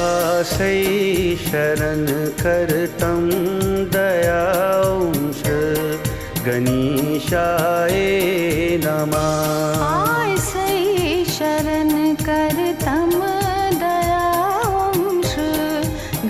आसै शरण करतं दयांश गणेशाय नमः। आसै शरण करतं दयांश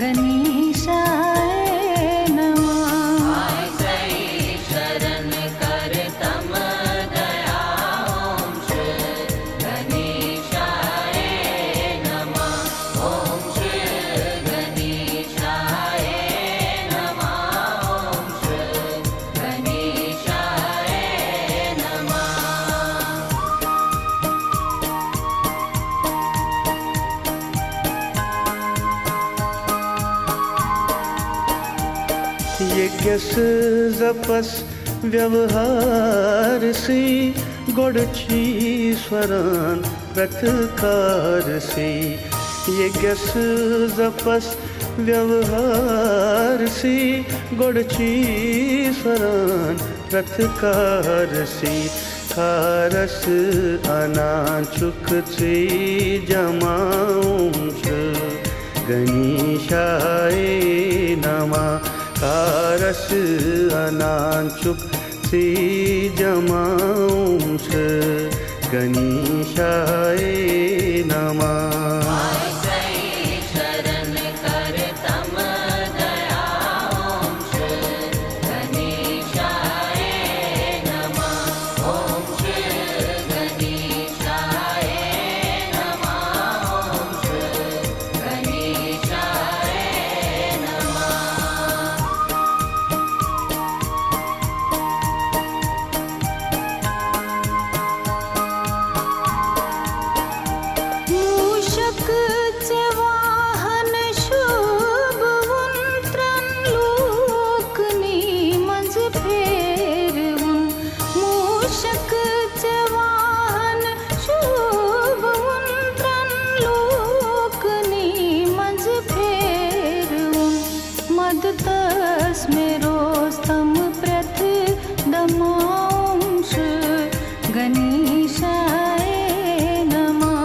गणेशाय नमः। आसै शरण करतं दयांश गणेशाय नमः। ॐ श्री गणेशाय नमः। ॐ श्री गणेशाय नमः। यज्ञस जपस व्यवहारसी गोडची स्वरान प्रतिकारसी। यज्ञस जपस व्यवहारसी गोडची स्वरान प्रतिकारसी। खारस अनाचुकची जमांश गणेशाय नमः। कारस अनांचुक सी जमांश गणेशाय नमः। आसै शरण करतं दयांश गणेशाय नमः। ॐ श्री गणेशाय नमः। ॐ श्री गणेशाय नमः। मूषकचे वाहन शुभ उंत्रण लोकनी मज फेरवून। मूषकचे वाहन शुभ उंत्रण लोकनी मज फेरवून। मदतस मेरो स्तम प्रथदमांश गणेशाय नमः।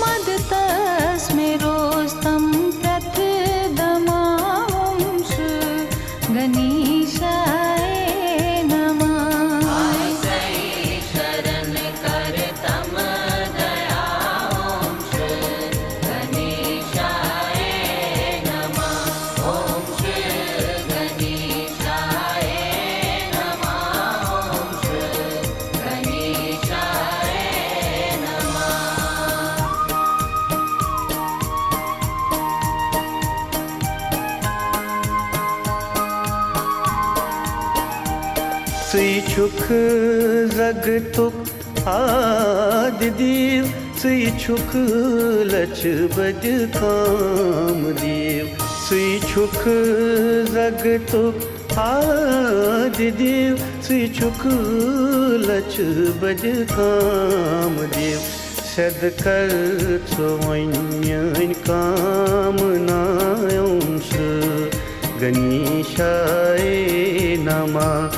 मदतस मेरो स्तम प्रथदमांश गणेशाय नमः। आसै शरण करतं दयांश गणेशाय नमः। ॐ श्री गणेशाय नमः। ॐ श्री गणेशाय नमः। श्री सुख जगतुक आदिदेव Sui chuk lach baj kamdev Sui chuk zagtuk Adidev Sui chuk lach baj kamdev Sed kar soin kamnayons Ganeshaya Namah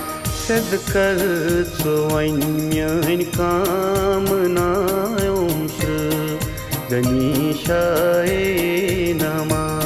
Sed kar soin kamnayons Ganeshaya Namah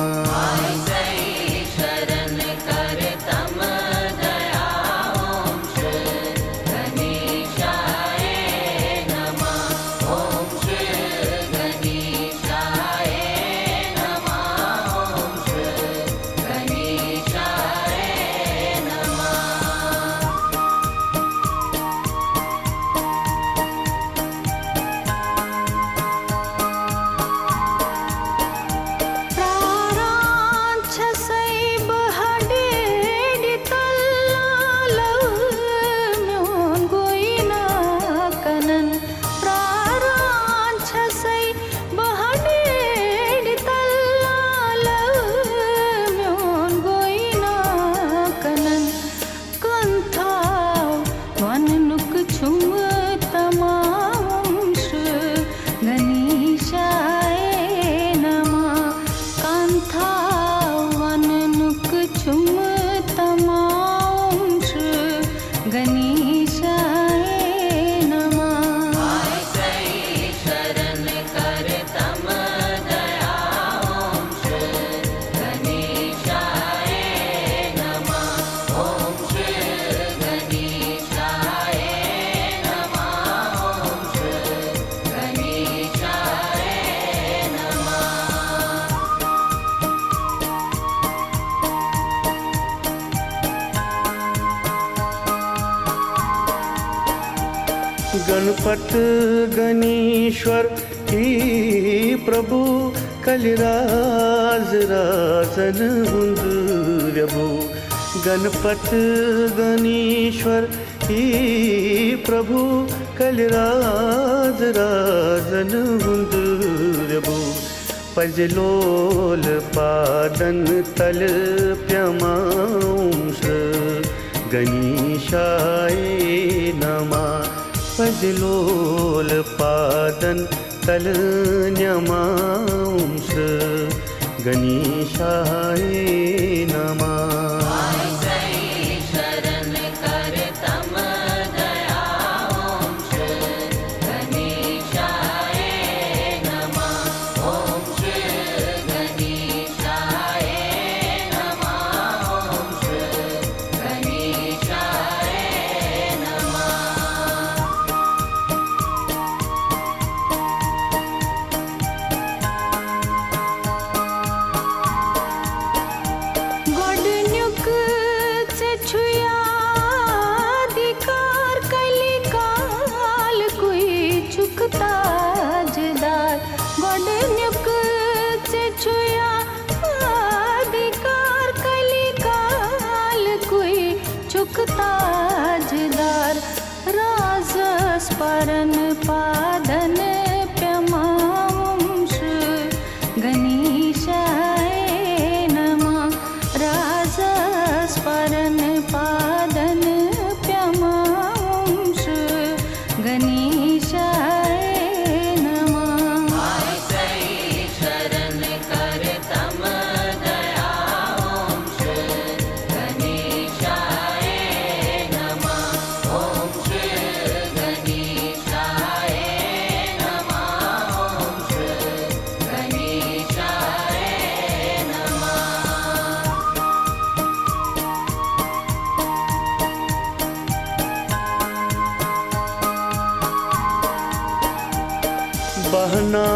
Ganpat Ganeshwar ही प्रभु कलिराज राजन हुंदु गणपत गणेश्वर ही प्रभु कलिराज राजन हुंदु पजलोल पादन तल प्यमांश गणेशाय नमः पजलोल पादन तल न्यमांश गणेशाय नमः ताजदार राज स्मरण पादन प्यमांश गणेशाय नमः राज स्मरण पादन प्यमांश गणेशाय नमः बहना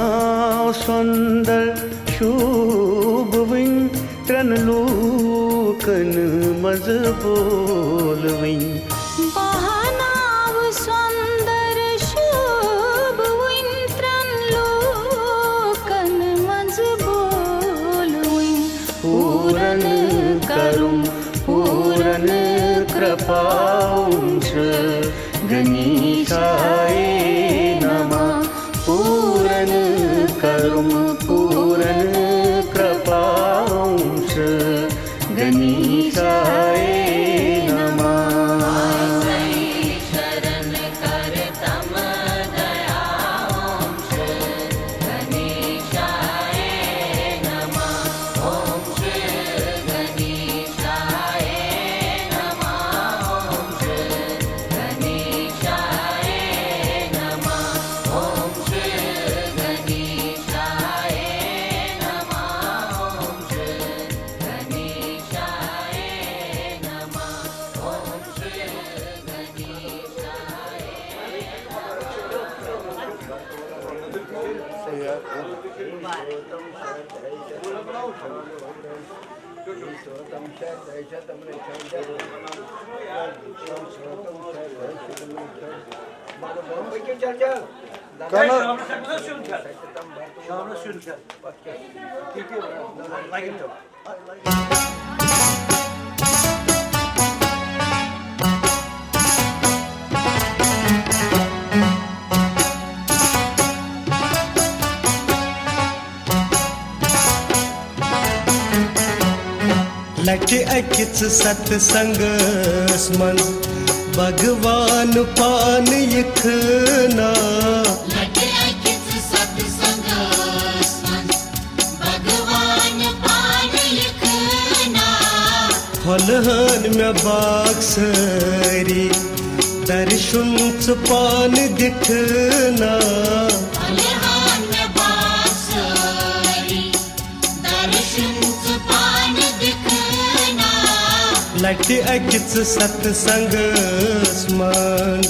सुंदर शुभ विं त्रन लोकन मज बोलविं बहनाव सुंदर शुभ विं त्रन लोकन मज बोलविं पूरन करुं पूरन कृपांश गणेशाय नमः पूरन लट अकिच सत्संगस मन भगवान पान यखना लगे अकित सत्संगस मन भगवान पान लिखना फलहन में बाक्सरी दर्शन पान दिखना फलहान में बासरी दर्शन पान दिखना लट अकिच सत्संगस मन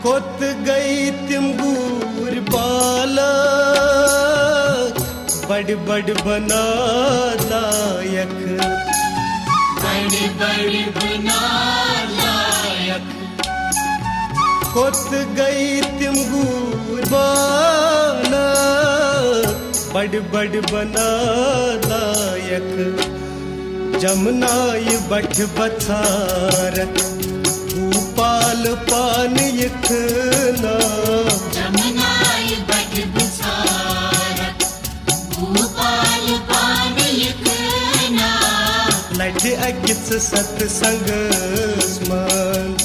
कोत गई तिम गूर बाला बड़ बड़ बना लायक बड़ी बड़ी बना लायक कोत गई तिम गूर बाला बड़ बड़ बना लायक जमुना ये बठ बथारक पाल पान यखना जमुनाई बट बुझारत भूपाल पान लिखना लट अकिच सत्संगस मन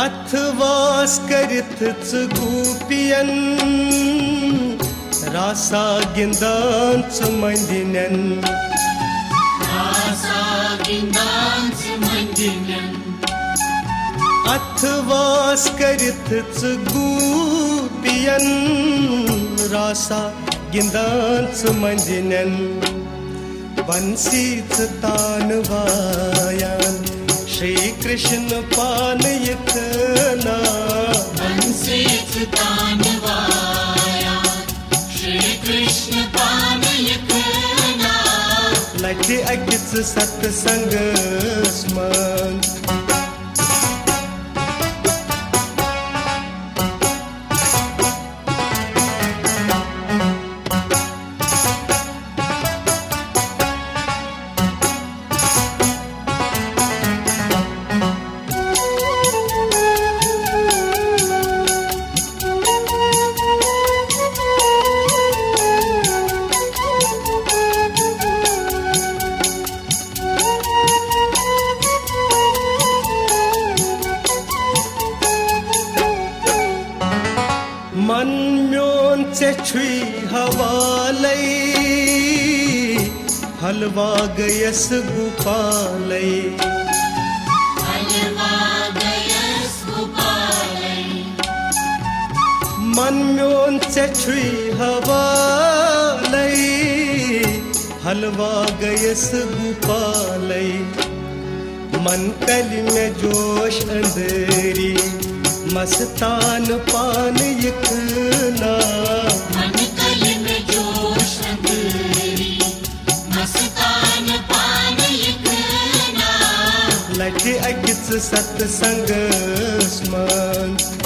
अथवास करिथ गुपियन रासा गिंदान मंदिनन आसा गिंदांस मंदिनन अथवास करिथ गुपियन रासा गिंदान मंदिनन बंसीच तानवायान श्री कृष्ण पान यखना बंसीच तानवाया श्री कृष्ण पान लिखना लट अकिच सत्संगस मन मन म्योन से छुई हवालई हलवा गयस गुपालई हलवा गयस गोपालै मन म्योन से छुई हवालई हलवा गयस गुपालई मन कल में जोश अंदरी मस्तान पान यखना मन कल में जोश अंदरी मस्तान पान लिखना लट अकिच सत्संग स्मंत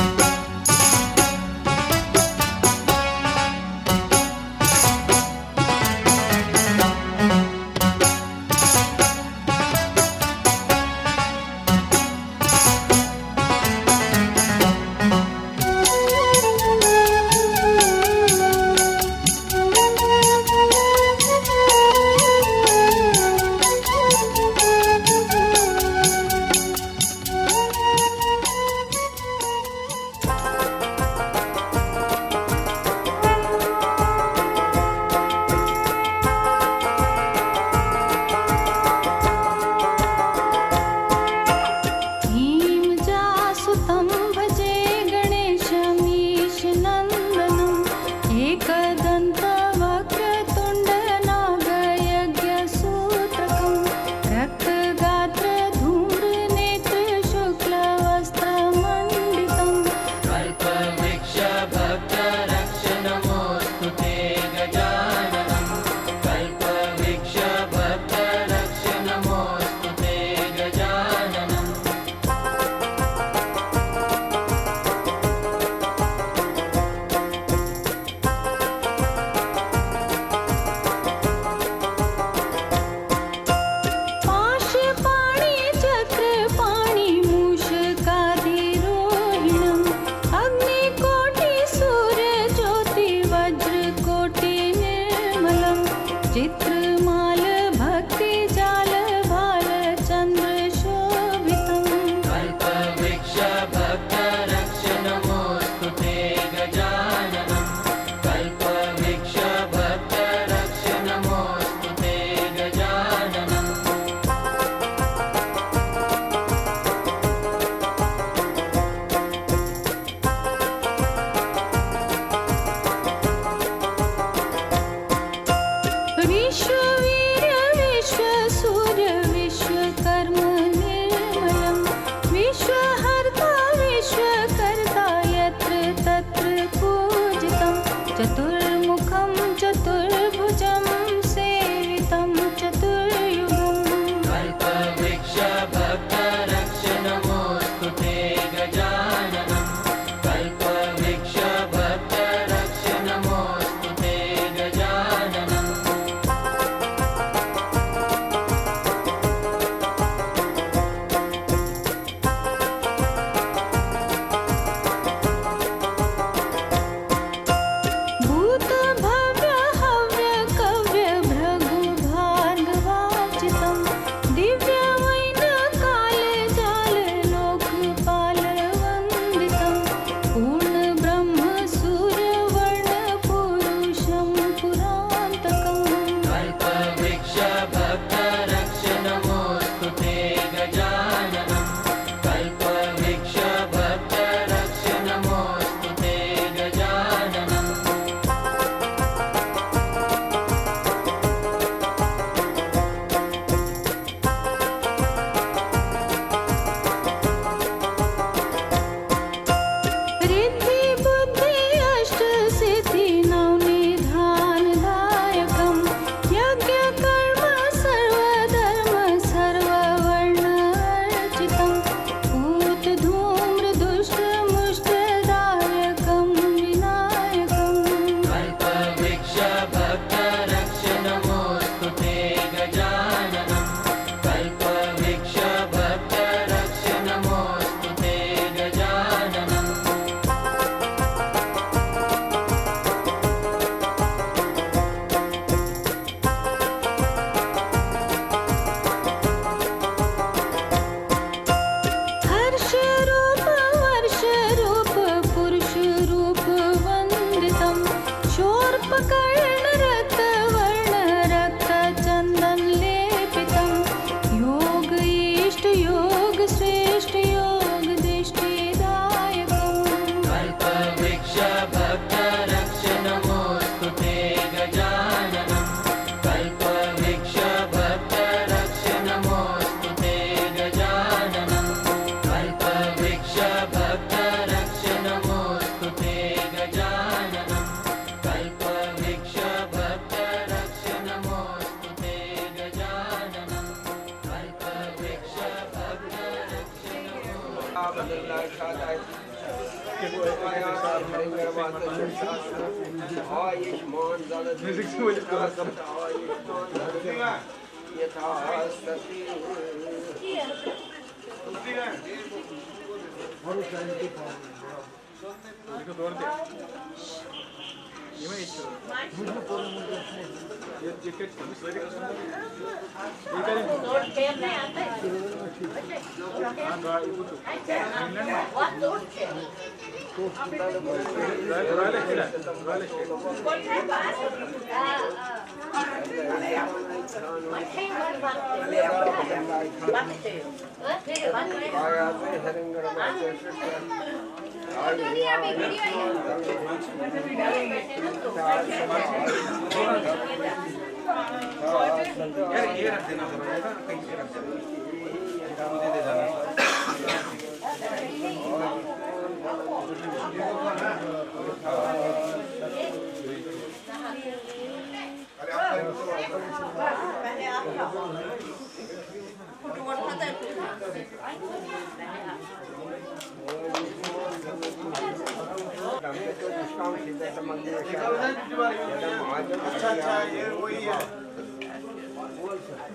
अच्छा ये वही है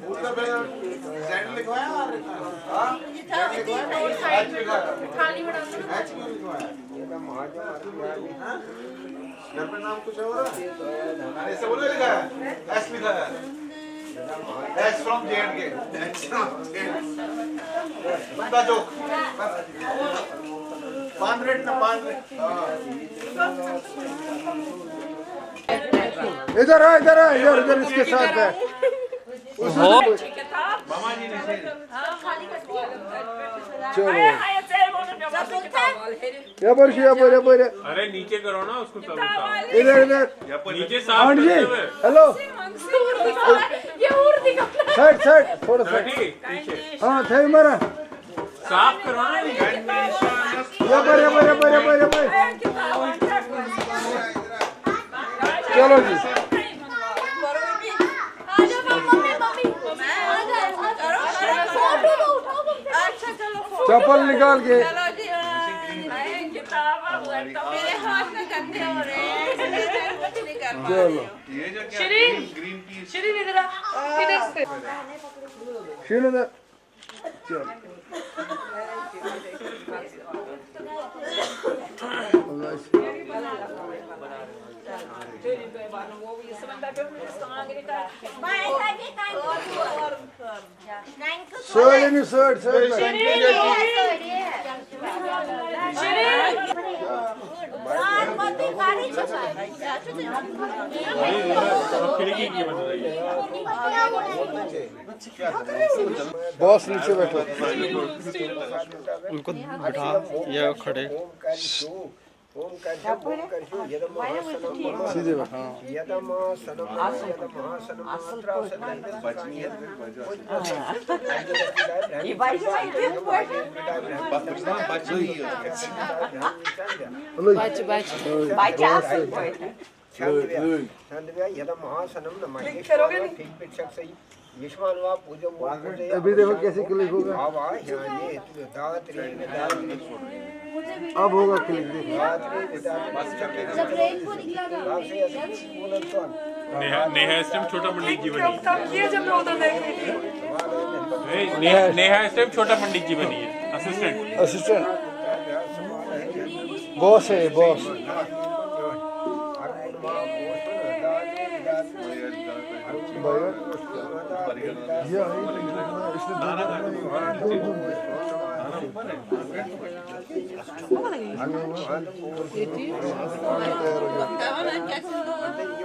उसका Z लिखवाया और थाली बना दो H क्यों लिखवाया घर पे नाम कुछ और है ऐसे बोले लिखा है S लिखा है S from J&K बंदा जोक 500 ना 500 इधर आ इधर आ इधर इधर इसके साथ है मामा जी ने चलो या पर अरे नीचे करो ना उसको सब इधर इधर नीचे साफ आंटी जी करते हुए हेलो ये उर्दी का साइड साइड थोड़ा सा बैठी पीछे हाँ थे मरा साफ करो ना या पर चलो जी चप्पल निकाल के चलो ये जो क्या ग्रीन पीस श्री इधर इधर से शीनू दा चलो Söyle खिड़की की बन रही है बॉस नीचे बैठो उनको बैठा या खड़े सीधे बैठो अभी देखो कैसे क्लिक होगा अब होगा क्लिक नेहा इस टाइम छोटा पंडित जी बनी ये जब मैं उधर देख रही थी नेहा इस टाइम छोटा पंडित जी बनी है असिस्टेंट असिस्टेंट बॉस है बॉस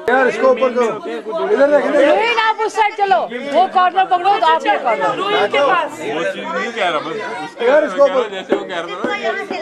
यार इसको ऊपर करो इधर देख नहीं आप उस साइड चलो वो कॉर्नर पकड़ो तो आप ये कॉर्नर रूही के पास वो चीज नहीं कह रहा बस उसके यार इसको जैसे वो कह रहा था ना